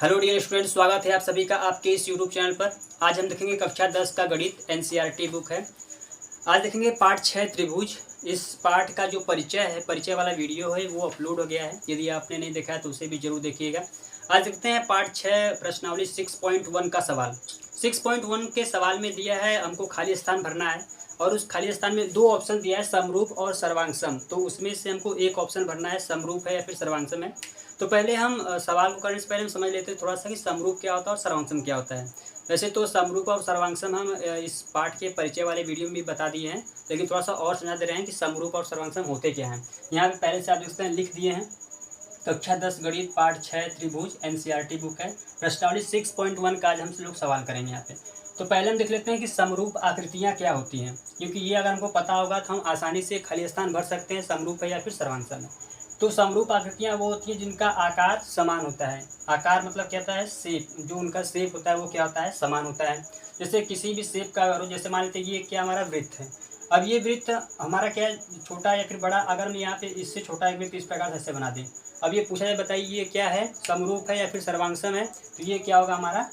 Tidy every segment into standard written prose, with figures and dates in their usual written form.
Hello dear student, स्वागत है आप सभी का आपके इस यूट्यूब चैनल पर। आज हम देखेंगे कक्षा 10 का गणित एनसीईआरटी बुक है। आज देखेंगे पाठ 6 त्रिभुज। इस पाठ का जो परिचय वाला वीडियो है वो अपलोड हो गया है। यदि आपने नहीं देखा है तो उसे भी जरूर देखिएगा। आज देखते हैं पाठ 6 प्रश्नावली 6.1 का सवाल। 6.1 के सवाल में दिया है हमको खाली स्थान भरना है और उस खाली स्थान में दो ऑप्शन दिया है, समरूप और सर्वांगसम। तो उसमें से हमको एक ऑप्शन भरना है, समरूप है या फिर सर्वांगसम है। तो पहले हम सवाल को करने से पहले हम समझ लेते हैं थोड़ा सा कि समरूप क्या होता है और सर्वांगसम क्या होता है। वैसे तो समरूप और सर्वांगसम हम इस पाठ के परिचय वाले वीडियो में भी बता दिए हैं, लेकिन थोड़ा सा और समझा दे रहे हैं कि समरूप और सर्वांगसम होते क्या हैं। यहाँ पे पहले से आप देखते हैं लिख दिए हैं, कक्षा 10 गणित पाठ 6 त्रिभुज एनसीईआरटी बुक है। प्रश्नावली 6.1 का आज हम लोग सवाल करेंगे यहाँ पे। तो पहले हम देख लेते हैं कि समरूप आकृतियाँ क्या होती हैं, क्योंकि ये अगर हमको पता होगा तो हम आसानी से खाली स्थान भर सकते हैं, समरूप है या फिर सर्वांगसम है। तो समरूप आकृतियाँ वो होती हैं जिनका आकार समान होता है। आकार मतलब क्या होता है, शेप। जो उनका शेप होता है वो क्या होता है, समान होता है। जैसे किसी भी शेप का अगर हो, जैसे मान लेते हैं ये क्या हमारा वृत्त है। अब ये वृत्त हमारा क्या है, छोटा या फिर बड़ा। अगर हम यहाँ पे इससे छोटा एक वृत्त इस प्रकार से ऐसे बना दें। अब ये पूछा जाए, बताइए ये क्या है, समरूप है या फिर सर्वांगसम है। तो ये क्या होगा, हमारा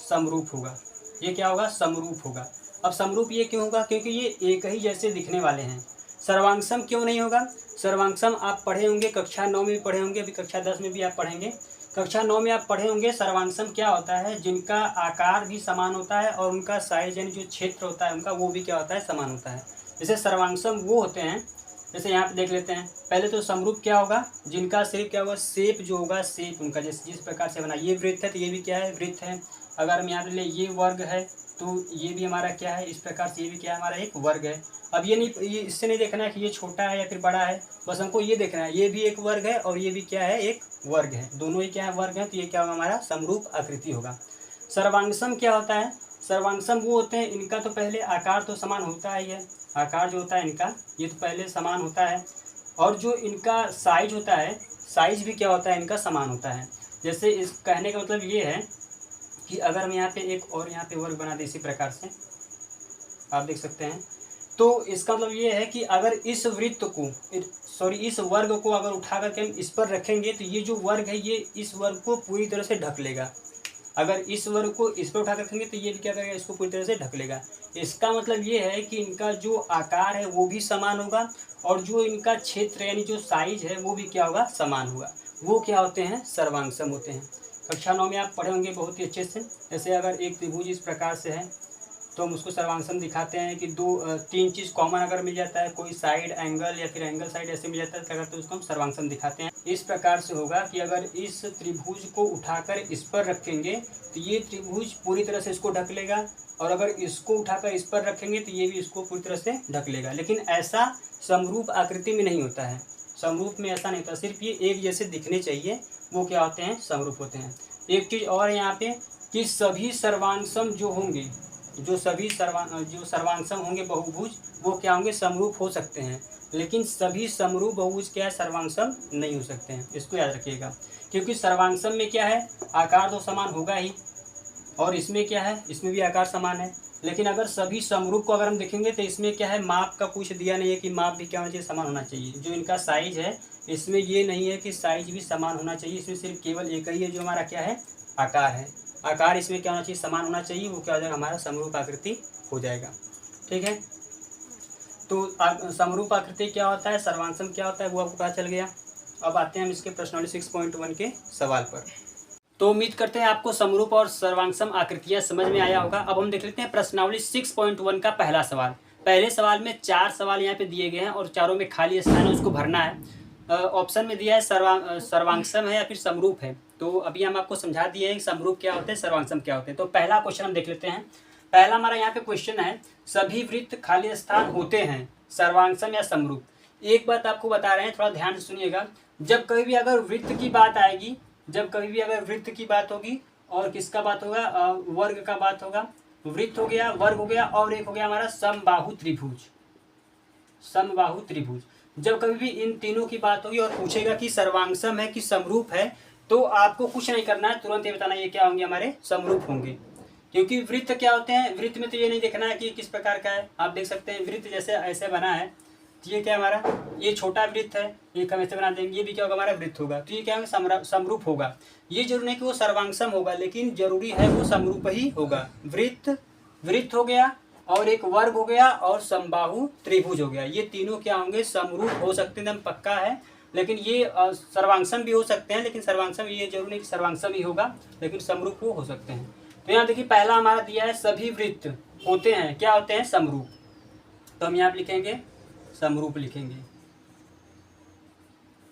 समरूप होगा। ये क्या होगा, समरूप होगा। अब समरूप ये क्यों होगा, क्योंकि ये एक ही जैसे दिखने वाले हैं। सर्वांगसम क्यों नहीं होगा, सर्वांगसम आप पढ़े होंगे, कक्षा 9 में भी पढ़े होंगे, अभी कक्षा 10 में भी आप पढ़ेंगे। कक्षा 9 में आप पढ़े होंगे सर्वांगसम क्या होता है, जिनका आकार भी समान होता है और उनका साइज यानी जो क्षेत्र होता है उनका वो भी क्या होता है, समान होता है। जैसे सर्वांगसम वो होते हैं, जैसे यहाँ पे देख लेते हैं। पहले तो समरूप क्या होगा, जिनका सिर्फ क्या होगा, शेप जो होगा, शेप उनका जिस प्रकार से बना। ये वृत्त है तो ये भी क्या है, वृत्त है। अगर हम यहाँ पे ले, ये वर्ग है तो ये भी हमारा क्या है, इस प्रकार से ये भी क्या है, हमारा एक वर्ग है। अब ये नहीं, ये इससे नहीं देखना है कि ये छोटा है या फिर बड़ा है, बस हमको ये देखना है ये भी एक वर्ग है और ये भी क्या है, एक वर्ग है। दोनों ही क्या है, वर्ग है। तो ये क्या होगा, हमारा समरूप आकृति होगा। सर्वांगसम क्या होता है, सर्वांगसम वो होते हैं, इनका तो पहले आकार तो समान होता ही है। आकार जो होता है इनका, ये तो पहले समान होता है। और जो इनका साइज होता है, साइज भी क्या होता है, इनका समान होता है। जैसे इस कहने का मतलब ये है कि अगर हम यहाँ पे एक और यहाँ पे वर्ग बना दें इसी प्रकार से, आप देख सकते हैं। तो इसका मतलब ये है कि अगर इस वृत्त को, इस वर्ग को अगर उठा करके हम इस पर रखेंगे तो ये जो वर्ग है ये इस वर्ग को पूरी तरह से ढक लेगा। अगर इस वर्ग को इस पर उठा कर रखेंगे तो ये क्या करेगा, इसको पूरी तरह से ढक लेगा। इसका मतलब ये है कि इनका जो आकार है वो भी समान होगा और जो इनका क्षेत्र यानी जो साइज है वो भी क्या होगा, समान होगा। वो क्या होते हैं, सर्वांगसम होते हैं। कक्षा 9 में आप पढ़े होंगे बहुत ही अच्छे से। जैसे अगर एक त्रिभुज इस प्रकार से है तो हम उसको सर्वांगसम दिखाते हैं कि तीन चीज़ कॉमन अगर मिल जाता है, कोई साइड एंगल या फिर एंगल साइड ऐसे मिल जाता है, क्या करते हैं, उसको हम सर्वांगसम दिखाते हैं। इस प्रकार से होगा कि अगर इस त्रिभुज को उठाकर इस पर रखेंगे तो ये त्रिभुज पूरी तरह से इसको ढक लेगा और अगर इसको उठाकर इस पर रखेंगे तो ये भी इसको पूरी तरह से ढक लेगा। लेकिन ऐसा समरूप आकृति में नहीं होता है। समरूप में ऐसा नहीं होता, सिर्फ ये एक जैसे दिखने चाहिए, वो क्या होते हैं, समरूप होते हैं। एक चीज़ और है यहाँ पे कि सभी सर्वांगसम जो होंगे, जो सर्वांगसम होंगे बहुभुज, वो क्या होंगे, समरूप हो सकते हैं। लेकिन सभी समरूप बहुभुज क्या है, सर्वांगसम नहीं हो सकते हैं। इसको याद रखिएगा, क्योंकि सर्वांगसम में क्या है, आकार तो समान होगा ही और इसमें क्या है, इसमें भी आकार समान है। लेकिन अगर सभी समरूप को अगर हम देखेंगे तो इसमें क्या है, माप का कुछ दिया नहीं है कि माप भी क्या होना चाहिए, समान होना चाहिए। जो इनका साइज है इसमें ये नहीं है कि साइज भी समान होना चाहिए। इसमें सिर्फ केवल एक ही है जो हमारा क्या है, आकार है। आकार इसमें क्या होना चाहिए, समान होना चाहिए। वो क्या हो जाएगा, हमारा समरूप आकृति हो जाएगा। ठीक है, तो समरूप आकृति क्या होता है, सर्वांगसम क्या होता है, वो आपको पता चल गया। अब आते हैं हम इसके प्रश्नावली 6.1 के सवाल पर। तो उम्मीद करते हैं आपको समरूप और सर्वांगसम आकृतियां समझ में आया होगा। अब हम देख लेते हैं प्रश्नावली 6.1 का पहला सवाल। पहले सवाल में 4 सवाल यहाँ पे दिए गए हैं और चारों में खाली स्थान है, उसको भरना है। ऑप्शन में दिया है सर्वांगसम है या फिर समरूप है। तो अभी हम आपको समझा दिए हैं कि समरूप क्या होते हैं, सर्वांगसम क्या होते हैं। तो पहला क्वेश्चन हम देख लेते हैं। पहला हमारा यहाँ पे क्वेश्चन है, सभी वृत्त खाली स्थान होते हैं, सर्वांगसम या समरूप। एक बात आपको बता रहे हैं, थोड़ा ध्यान से सुनिएगा। जब कभी भी अगर वृत्त की बात आएगी, जब कभी भी अगर वृत्त की बात होगी और किसका बात होगा, वर्ग का बात होगा। वृत्त हो गया, वर्ग हो गया और एक हो गया हमारा समबाहु त्रिभुज। समबाहु त्रिभुज जब कभी भी इन तीनों की बात होगी और पूछेगा कि सर्वांगसम है कि समरूप है, तो आपको कुछ नहीं करना है, तुरंत ये बताना ये क्या होंगे, हमारे समरूप होंगे। क्योंकि वृत्त क्या होते हैं, वृत्त में तो ये नहीं देखना है कि किस प्रकार का है। आप देख सकते हैं वृत्त जैसे ऐसे बना है तो ये क्या हमारा, ये छोटा वृत्त है, एक हम ऐसे बना देंगे, ये भी क्या होगा हमारा वृत्त होगा। तो ये क्या होगा, समरूप होगा। ये जरूरी नहीं कि वो सर्वांगसम होगा, लेकिन जरूरी है वो समरूप ही होगा। वृत्त हो गया, और एक वर्ग हो गया, और समबाहु त्रिभुज हो गया। ये तीनों क्या होंगे, समरूप हो सकते हैं, एकदम पक्का है। लेकिन ये सर्वांगसम भी हो सकते हैं, लेकिन सर्वांगसम ये जरूरी नहीं कि सर्वांगसम ही होगा, लेकिन समरूप वो हो सकते हैं। तो यहाँ देखिए पहला हमारा दिया है सभी वृत्त होते हैं, क्या होते हैं, समरूप। तो हम यहाँ पे लिखेंगे समरूप लिखेंगे।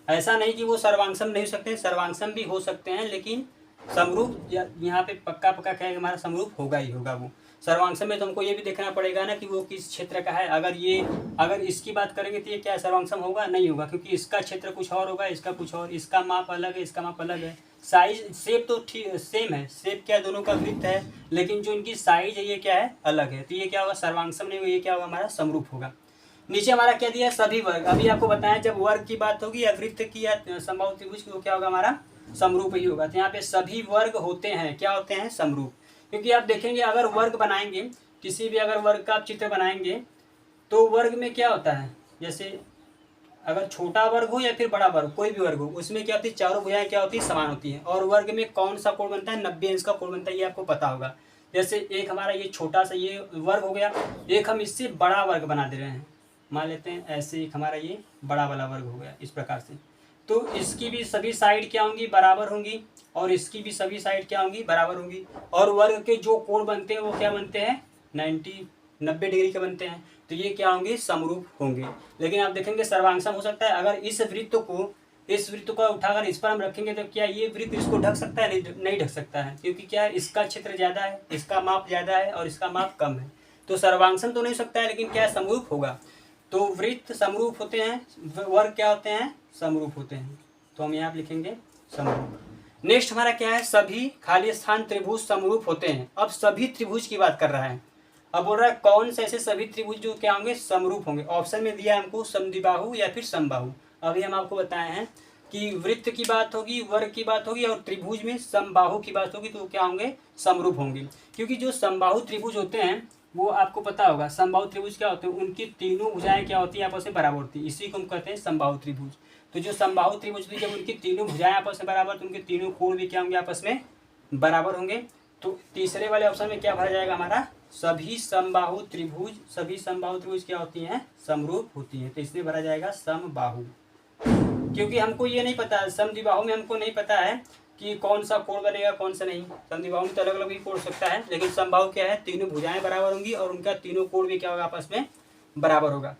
ऐसा नहीं कि वो सर्वांगसम नहीं हो सकते, सर्वांगसम भी हो सकते हैं, लेकिन समरूप यहाँ पे पक्का कहेंगे हमारा समरूप होगा ही होगा। वो सर्वांगसम में तो हमको ये भी देखना पड़ेगा ना कि वो किस क्षेत्र का है। अगर इसकी बात करेंगे तो ये क्या सर्वांगसम होगा, नहीं होगा, क्योंकि इसका क्षेत्र कुछ और होगा, इसका कुछ और, इसका माप अलग है, इसका माप अलग है। साइज शेप तो ठीक सेम है, शेप क्या दोनों का वृत्त है, लेकिन जो इनकी साइज है ये क्या है, अलग है। तो ये क्या होगा, सर्वांगसम नहीं होगा, ये क्या होगा हमारा समरूप होगा। नीचे हमारा क्या दिया है, सभी वर्ग। अभी आपको बताया जब वर्ग की बात होगी या वृत्त की या समबाहु त्रिभुज की, तो क्या होगा हमारा समरूप ही होगा। तो यहाँ पे सभी वर्ग होते हैं, क्या होते हैं, समरूप। क्योंकि आप देखेंगे अगर वर्ग बनाएंगे, किसी भी अगर वर्ग का आप चित्र बनाएंगे, तो वर्ग में क्या होता है, जैसे अगर छोटा वर्ग हो या फिर बड़ा वर्ग, कोई भी वर्ग हो, उसमें क्या होती है, चारों भुजाएं क्या होती है, समान होती हैं। और वर्ग में कौन सा कोण बनता है, 90 अंश का कोण बनता है, ये आपको पता होगा। जैसे एक हमारा ये छोटा सा ये वर्ग हो गया, एक हम इससे बड़ा वर्ग बना दे रहे हैं, मान लेते हैं ऐसे, एक हमारा ये बड़ा वाला वर्ग हो गया इस प्रकार से। तो इसकी भी सभी साइड क्या होंगी, बराबर होंगी, और इसकी भी सभी साइड क्या होंगी, बराबर होंगी। और वर्ग के जो कोण बनते हैं वो क्या बनते हैं, 90 डिग्री के बनते हैं। तो ये क्या होंगे, समरूप होंगे। लेकिन आप देखेंगे सर्वांगसम हो सकता है। अगर इस वृत्त को उठाकर इस पर हम रखेंगे तो क्या ये वृत्त इसको ढक सकता है, नहीं ढक सकता है, क्योंकि क्या है, इसका क्षेत्र ज़्यादा है, इसका माप ज़्यादा है, और इसका माप कम है। तो सर्वांगसम तो नहीं हो सकता है, लेकिन क्या है, समरूप होगा। तो वृत्त समरूप होते हैं, वर्ग क्या होते हैं, समरूप होते हैं। तो हम यहाँ पे लिखेंगे समरूप। नेक्स्ट हमारा क्या है, सभी खाली स्थान त्रिभुज समरूप होते हैं। अब सभी त्रिभुज की बात कर रहा है। अब बोल रहा है कौन से ऐसे सभी त्रिभुज जो क्या होंगे, समरूप होंगे। ऑप्शन में दिया है हमको समद्विबाहु या फिर समबाहु। अभी हम आपको बताए हैं कि वृत्त की बात होगी, वर्ग की बात होगी, और त्रिभुज में समबाहु की बात होगी, तो क्या होंगे, समरूप होंगे। क्योंकि जो समबाहु त्रिभुज होते हैं वो आपको पता होगा, समबाहु त्रिभुज क्या होते हैं, उनकी तीनों भुजाएं क्या होती हैं, आपस में बराबर होती है, इसी को हम कहते हैं समबाहु त्रिभुज। तो जो समबाहु त्रिभुज भी जब उनकी तीनों भुजाएं आपस में बराबर, तो उनके तीनों कोण भी क्या होंगे, आपस में बराबर होंगे। तो तीसरे वाले ऑप्शन में क्या भरा जाएगा हमारा, सभी समबाहु त्रिभुज क्या होती हैं, समरूप होती हैं। तो इसमें भरा जाएगा समबाहु। क्योंकि हमको ये नहीं पता, समद्विबाहु में हमको नहीं पता है कि कौन सा कोण बनेगा कौन सा नहीं। समद्विबाहु में तो अलग अलग भी कोण हो सकता है, लेकिन समबाहु क्या है, तीनों भुजाएं बराबर होंगी, और उनका तीनों कोण भी क्या होगा, आपस में बराबर होगा।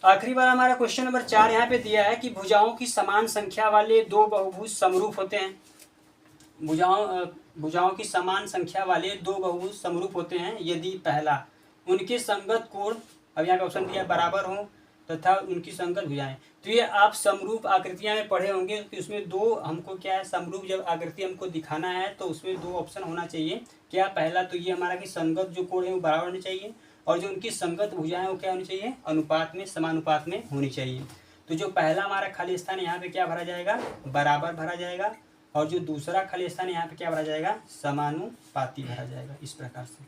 आखिरी बार हमारा क्वेश्चन नंबर 4 यहाँ पे दिया है कि भुजाओं की समान संख्या वाले दो बहुभुज समरूप होते हैं। भुजाओं की समान संख्या वाले दो बहुभुज समरूप होते हैं यदि पहला, उनके संगत कोण, अब यहाँ पे ऑप्शन दिया बराबर हो तथा उनकी संगत भुजाएं। तो ये आप समरूप आकृतियां में पढ़े होंगे कि उसमें दो हमको क्या है, समरूप जब आकृति हमको दिखाना है तो उसमें दो ऑप्शन होना चाहिए। क्या, पहला तो ये हमारा कि संगत जो कोण है वो बराबर होने चाहिए, और जो उनकी संगत भुजाएं वो क्या होनी चाहिए, अनुपात में, समानुपात में होनी चाहिए। तो जो पहला हमारा खाली स्थान यहाँ पे क्या भरा जाएगा, बराबर भरा जाएगा, और जो दूसरा खाली स्थान यहाँ पे क्या भरा जाएगा, समानुपाती भरा जाएगा। इस प्रकार से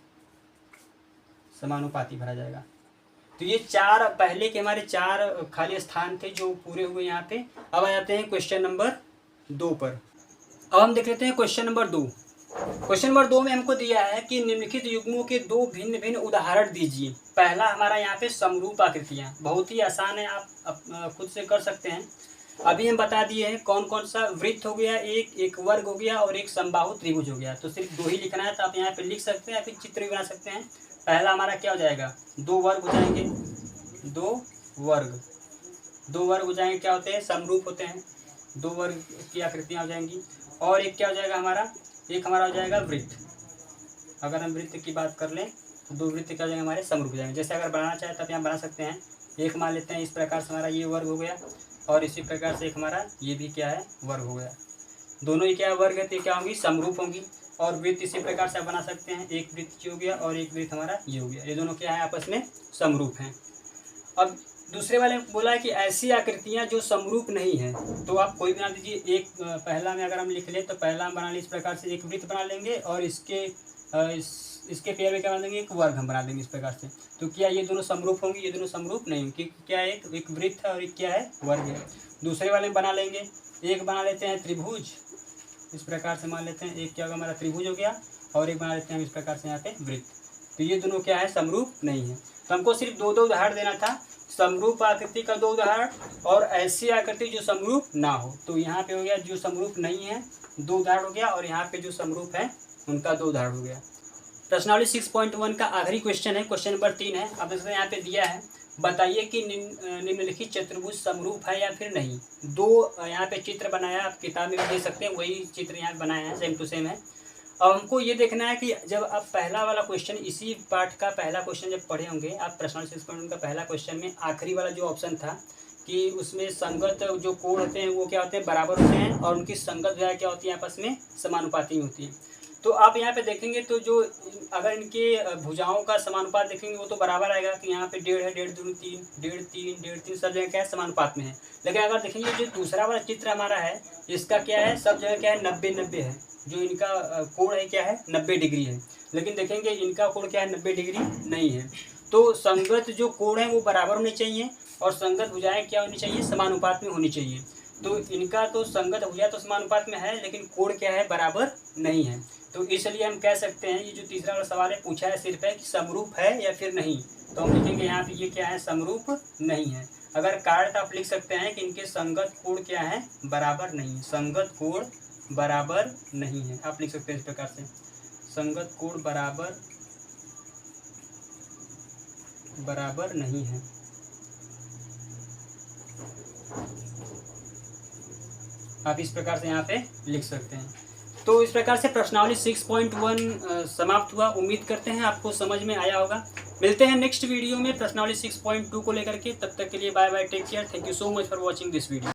समानुपाती भरा जाएगा। तो ये चार पहले के हमारे 4 खाली स्थान थे जो पूरे हुए यहाँ पे। अब आ जाते हैं क्वेश्चन नंबर 2 पर। अब हम देख लेते हैं क्वेश्चन नंबर 2। क्वेश्चन नंबर 2 में हमको दिया है कि निम्नलिखित युग्मों के 2 भिन्न भिन्न उदाहरण दीजिए। पहला हमारा यहाँ पे समरूप आकृतियाँ, बहुत ही आसान है, आप खुद से कर सकते हैं। अभी हम बता दिए हैं कौन कौन सा, वृत्त हो गया, एक वर्ग हो गया, और एक समबाहु त्रिभुज हो गया। तो सिर्फ 2 ही लिखना है, तो आप यहाँ पे लिख सकते हैं या फिर चित्र भी बना सकते हैं। पहला हमारा क्या हो जाएगा, 2 वर्ग हो जाएंगे, 2 वर्ग हो जाएंगे, क्या होते हैं, समरूप होते हैं, 2 वर्ग की आकृतियाँ हो जाएंगी। और एक क्या हो जाएगा हमारा, एक हमारा हो जाएगा वृत्त। अगर हम वृत्त की बात कर लें तो 2 वृत्त क्या हो जाएंगे, हमारे समरूप हो जाएंगे। जैसे अगर बनाना चाहे तो आप यहाँ बना सकते हैं। एक मान लेते हैं इस प्रकार से हमारा ये वर्ग हो गया, और इसी प्रकार से एक हमारा ये भी क्या है, वर्ग हो गया। दोनों ही क्या वर्ग है, तो क्या होंगी, समरूप होंगी। और वृत्त इसी प्रकार से आप बना सकते हैं, एक वृत्त ये हो गया और एक वृत्त हमारा ये हो गया, ये दोनों क्या है, आपस में समरूप हैं। अब दूसरे वाले बोला है कि ऐसी आकृतियां जो समरूप नहीं है, तो आप कोई बना दीजिए। एक पहला में अगर हम लिख लें तो पहला हम बना लें इस प्रकार से, एक वृत्त बना लेंगे, और इसके इसके पेयर में क्या बना देंगे, एक वर्ग हम बना देंगे इस प्रकार से। तो क्या ये दोनों समरूप होंगे, ये दोनों समरूप नहीं होंगे, क्या एक वृत्त है और एक क्या है, वर्ग है। दूसरे वाले में बना लेंगे, एक बना लेते हैं त्रिभुज, इस प्रकार से मान लेते हैं, एक क्या होगा हमारा त्रिभुज हो गया, और एक बना लेते हैं हम इस प्रकार से यहाँ पे वृत्त। तो ये दोनों क्या है, समरूप नहीं है। तो हमको सिर्फ दो उदाहरण देना था, समरूप आकृति का 2 उदाहरण और ऐसी आकृति जो समरूप ना हो। तो यहाँ पे हो गया जो समरूप नहीं है 2 उदाहरण हो गया, और यहाँ पे जो समरूप है उनका 2 उदाहरण हो गया। प्रश्नावली 6.1 का आखिरी क्वेश्चन है, क्वेश्चन नंबर 3 है। अब इसमें यहाँ पे दिया है, बताइए कि निम्नलिखित चतुर्भुज समरूप है या फिर नहीं। 2 यहाँ पे चित्र बनाया, आप किताब में भी देख सकते हैं, वही चित्र यहाँ बनाया है, सेम टू सेम है। अब हमको ये देखना है कि जब आप पहला वाला क्वेश्चन, इसी पार्ट का पहला क्वेश्चन जब पढ़े होंगे आप, प्रश्नावली 6.1 का पहला क्वेश्चन में आखिरी वाला जो ऑप्शन था कि उसमें संगत जो कोण होते हैं वो क्या होते हैं, बराबर होते हैं, और उनकी संगत जो है क्या होती है, आपस में समानुपाती होती है। तो आप यहाँ पे देखेंगे तो जो अगर इनके भुजाओं का समानुपात देखेंगे वो तो बराबर आएगा कि यहाँ पे 1.5 है, 1.5 दूनी 3, 1.5 3, 1.5 3 सब जगह क्या है, समानुपात में है। लेकिन अगर देखेंगे जो दूसरा वाला चित्र हमारा है, इसका क्या है, सब जगह क्या है, 90-90 है। जो इनका कोण है क्या है, 90 डिग्री है। लेकिन देखेंगे इनका कोण क्या है, 90 डिग्री नहीं है। तो संगत जो कोण है वो बराबर होने चाहिए, और संगत भुजाएं क्या होनी चाहिए, समानुपात में होनी चाहिए। तो इनका तो संगत भुजा तो समानुपात में है, लेकिन कोण क्या है, बराबर नहीं है। तो इसलिए हम कह सकते हैं, ये जो तीसरा वाला सवाल है पूछा है सिर्फ है कि समरूप है या फिर नहीं। तो हम लिखेंगे यहाँ पे ये क्या है, समरूप नहीं है। अगर कारण आप लिख सकते हैं कि इनके संगत कोण क्या है, बराबर नहीं है। संगत कोण बराबर नहीं है, आप लिख सकते हैं इस प्रकार से, संगत कोण बराबर नहीं है। आप इस प्रकार से यहाँ पे लिख सकते हैं। तो इस प्रकार से प्रश्नावली 6.1 समाप्त हुआ। उम्मीद करते हैं आपको समझ में आया होगा। मिलते हैं नेक्स्ट वीडियो में प्रश्नावली 6.2 को लेकर के। तब तक के लिए bye bye, take care, thank you so much for watching this video.